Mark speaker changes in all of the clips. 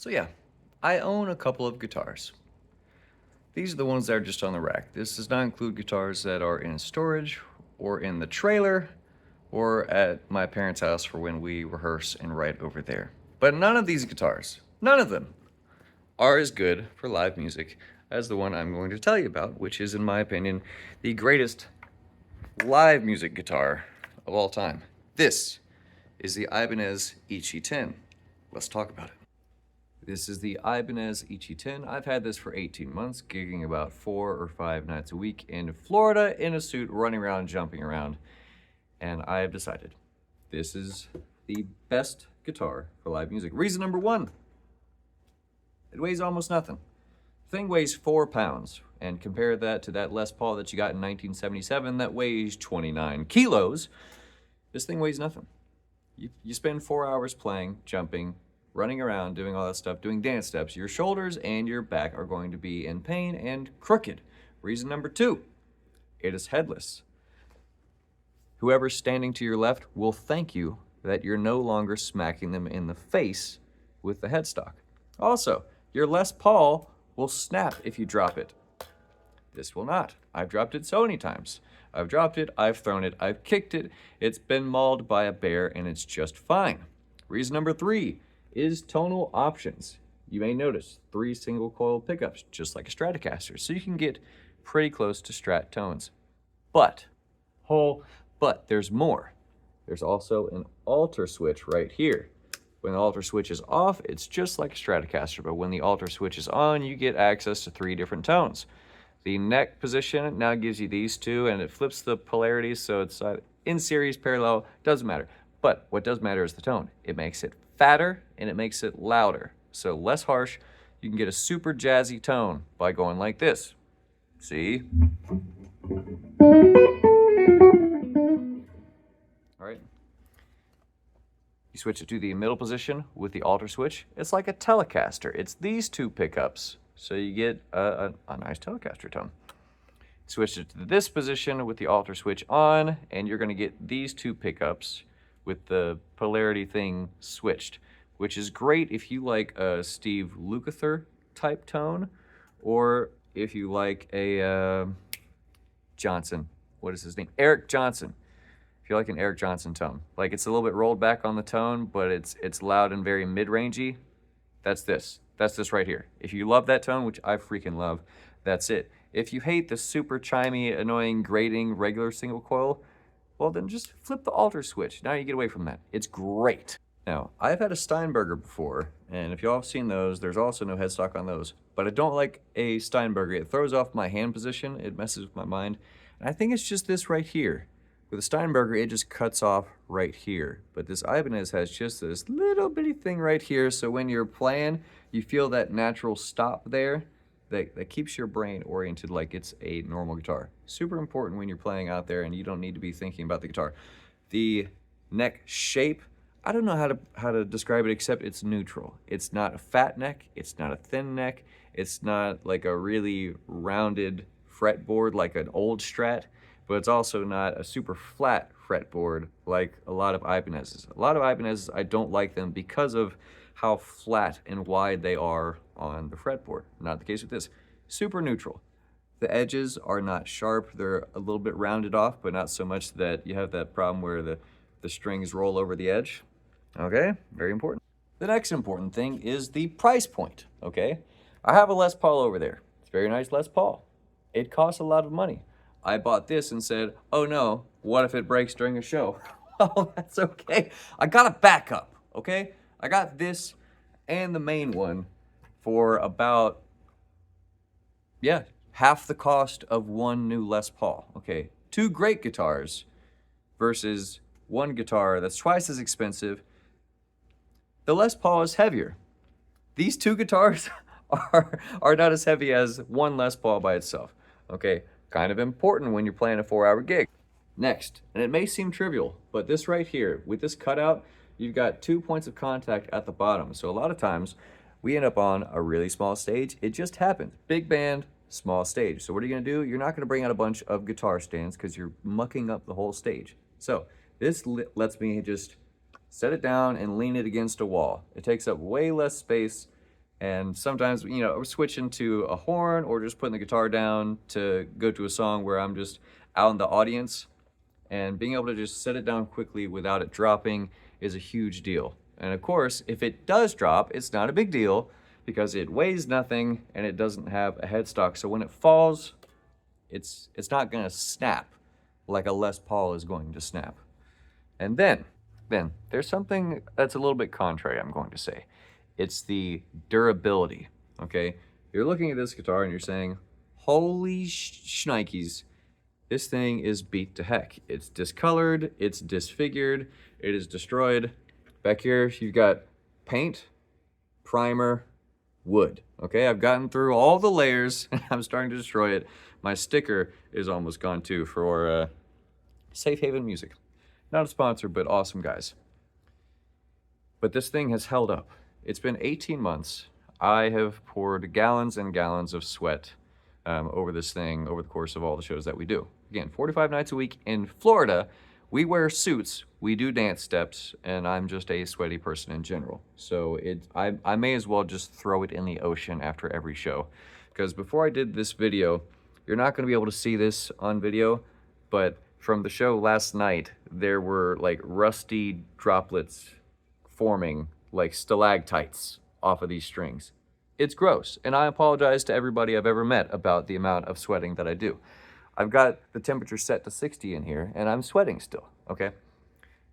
Speaker 1: So yeah, I own a couple of guitars. These are the ones that are just on the rack. This does not include guitars that are in storage or in the trailer or at my parents' house for when we rehearse and write over there. But none of these guitars, none of them, are as good for live music as the one I'm going to tell you about, which is, in my opinion, the greatest live music guitar of all time. This is the Ibanez ICHI10. Let's talk about it. This is the Ibanez ICHI10. I've had this for 18 months, gigging about 4 or 5 nights a week in Florida in a suit, running around, jumping around. And I have decided this is the best guitar for live music. Reason number one, it weighs almost nothing. The thing weighs 4 pounds, and compare that to that Les Paul that you got in 1977 that weighs 29 kilos. This thing weighs nothing. You spend 4 hours playing, jumping, running around, doing all that stuff, doing dance steps. Your shoulders and your back are going to be in pain and crooked. Reason number two, it is headless. Whoever's standing to your left will thank you that you're no longer smacking them in the face with the headstock. Also, your Les Paul will snap if you drop it. This will not. I've dropped it so many times. I've dropped it, I've thrown it, I've kicked it, it's been mauled by a bear, and it's just fine. Reason number three is tonal options. You may notice 3 single coil pickups, just like a Stratocaster, so you can get pretty close to Strat tones. But there's more. There's also an alter switch right here. When the alter switch is off, it's just like a Stratocaster, but when the alter switch is on, you get access to 3 different tones. The neck position now gives you these 2, and it flips the polarities, so it's in series, parallel, doesn't matter. But what does matter is the tone. It makes it fatter, and it makes it louder. So less harsh, you can get a super jazzy tone by going like this. See? All right. You switch it to the middle position with the alter switch. It's like a Telecaster. It's these 2 pickups, so you get a nice Telecaster tone. Switch it to this position with the alter switch on, and you're gonna get these 2 pickups with the polarity thing switched, which is great if you like a Steve Lukather type tone, or if you like a Johnson, what is his name? Eric Johnson. If you like an Eric Johnson tone. Like it's a little bit rolled back on the tone, but it's loud and very mid-rangey. That's this. That's this right here. If you love that tone, which I freaking love, that's it. If you hate the super chimey, annoying, grating, regular single coil, well then just flip the alter switch. Now you get away from that. It's great. Now, I've had a Steinberger before, and if y'all have seen those, there's also no headstock on those. But I don't like a Steinberger. It throws off my hand position. It messes with my mind. And I think it's just this right here. With a Steinberger, it just cuts off right here. But this Ibanez has just this little bitty thing right here, so when you're playing, you feel that natural stop there that keeps your brain oriented like it's a normal guitar. Super important when you're playing out there and you don't need to be thinking about the guitar. The neck shape, I don't know how to describe it except it's neutral. It's not a fat neck, it's not a thin neck, it's not like a really rounded fretboard like an old Strat, but it's also not a super flat fretboard like a lot of Ibanez's. A lot of Ibanez's, I don't like them because of how flat and wide they are on the fretboard. Not the case with this. Super neutral. The edges are not sharp. They're a little bit rounded off, but not so much that you have that problem where the strings roll over the edge. Okay, very important. The next important thing is the price point, okay? I have a Les Paul over there. It's a very nice Les Paul. It costs a lot of money. I bought this and said, oh no, what if it breaks during a show? Oh, that's okay. I got a backup, okay? I got this and the main one for about, yeah, half the cost of one new Les Paul, okay? 2 great guitars versus one guitar that's twice as expensive. The Les Paul is heavier. These 2 guitars are not as heavy as one Les Paul by itself, okay? Kind of important when you're playing a 4-hour gig. Next, and it may seem trivial, but this right here, with this cutout, you've got 2 points of contact at the bottom. So a lot of times, we end up on a really small stage. It just happens. Big band, small stage. So what are you gonna do? You're not gonna bring out a bunch of guitar stands because you're mucking up the whole stage. So this lets me just set it down and lean it against a wall. It takes up way less space And sometimes, you know, we're switching to a horn or just putting the guitar down to go to a song where I'm just out in the audience. And being able to just set it down quickly without it dropping is a huge deal. And of course, if it does drop, it's not a big deal because it weighs nothing and it doesn't have a headstock. So when it falls, it's not gonna snap like a Les Paul is going to snap. And then there's something that's a little bit contrary, I'm going to say. It's the durability, okay? You're looking at this guitar and you're saying, holy shnikes, this thing is beat to heck. It's discolored, it's disfigured, it is destroyed. Back here, you've got paint, primer, wood, okay? I've gotten through all the layers and I'm starting to destroy it. My sticker is almost gone too for Safe Haven Music. Not a sponsor, but awesome guys. But this thing has held up. It's been 18 months. I have poured gallons and gallons of sweat over this thing over the course of all the shows that we do. Again, 45 nights a week in Florida. We wear suits, we do dance steps, and I'm just a sweaty person in general. So I may as well just throw it in the ocean after every show. Because before I did this video, you're not gonna be able to see this on video, but from the show last night, there were like rusty droplets forming like stalactites off of these strings. It's gross, and I apologize to everybody I've ever met about the amount of sweating that I do. I've got the temperature set to 60 in here, and I'm sweating still, okay?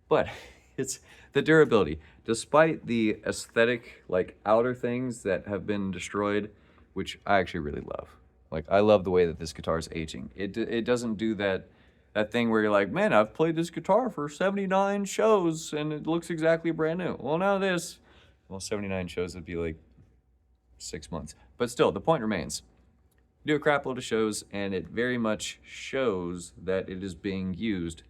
Speaker 1: But it's the durability. Despite the aesthetic, like outer things that have been destroyed, which I actually really love. Like, I love the way that this guitar is aging. It doesn't do that thing where you're like, man, I've played this guitar for 79 shows and it looks exactly brand new. Well, now this, well, 79 shows would be like 6 months. But still, the point remains. You do a crap load of shows and it very much shows that it is being used.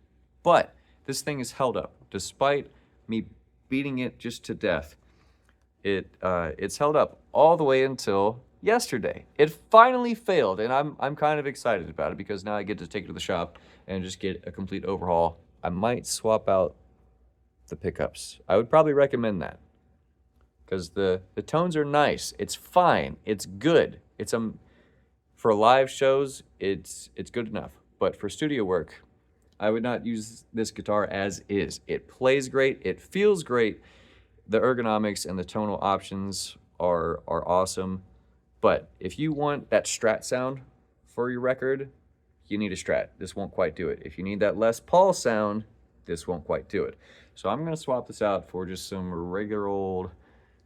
Speaker 1: But this thing is held up. Despite me beating it just to death, it's held up all the way until yesterday. It finally failed, and I'm kind of excited about it because now I get to take it to the shop and just get a complete overhaul. I might swap out the pickups. I would probably recommend that because the tones are nice. It's fine. It's good. For live shows, it's good enough. But for studio work, I would not use this guitar as is. It plays great. It feels great. The ergonomics and the tonal options are awesome. But if you want that Strat sound for your record, you need a Strat. This won't quite do it. If you need that Les Paul sound, this won't quite do it. So I'm gonna swap this out for just some regular old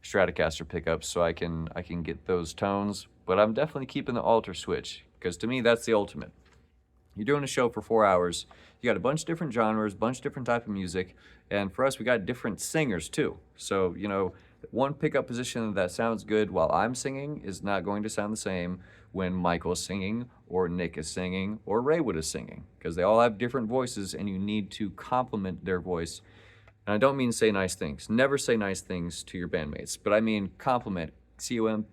Speaker 1: Stratocaster pickups so I can get those tones. But I'm definitely keeping the alter switch because to me, that's the ultimate. You're doing a show for 4 hours. You got a bunch of different genres, bunch of different type of music. And for us, we got different singers too. So, you know, one pickup position that sounds good while I'm singing is not going to sound the same when Michael is singing or Nick is singing or Raywood is singing because they all have different voices and you need to complement their voice. And I don't mean say nice things. Never say nice things to your bandmates, but I mean compliment, C-O-M-P-L-E-M-E-N-T,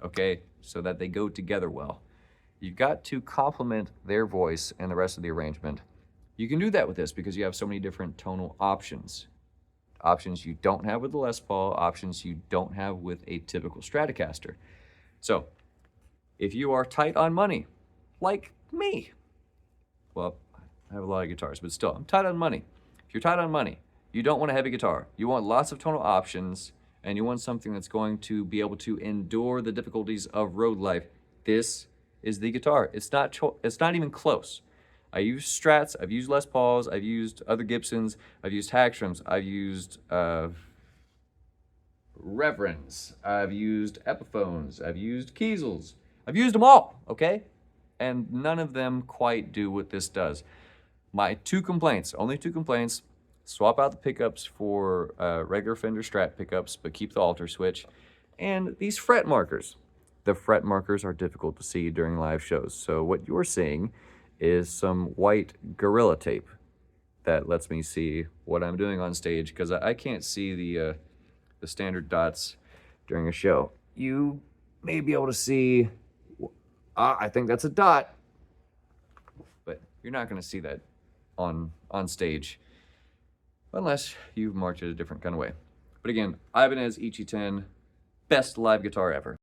Speaker 1: okay? So that they go together well. You've got to complement their voice and the rest of the arrangement. You can do that with this because you have so many different tonal options. Options you don't have with the Les Paul, options you don't have with a typical Stratocaster. So, if you are tight on money, like me, well, I have a lot of guitars, but still, I'm tight on money. If you're tight on money, you don't want a heavy guitar. You want lots of tonal options, and you want something that's going to be able to endure the difficulties of road life. This is the guitar. It's not even close. I use Strats, I've used Les Pauls, I've used other Gibsons, I've used Hagströms, I've used Reverends, I've used Epiphones, I've used Kiesels. I've used them all, okay? And none of them quite do what this does. My two complaints, only two complaints, swap out the pickups for regular Fender Strat pickups, but keep the alter switch. And these fret markers. The fret markers are difficult to see during live shows. So what you're seeing is some white Gorilla Tape that lets me see what I'm doing on stage because I can't see the standard dots during a show. You may be able to see, I think that's a dot, but you're not gonna see that on stage unless you've marked it a different kind of way. But But again, Ibanez ICHI10, best live guitar ever.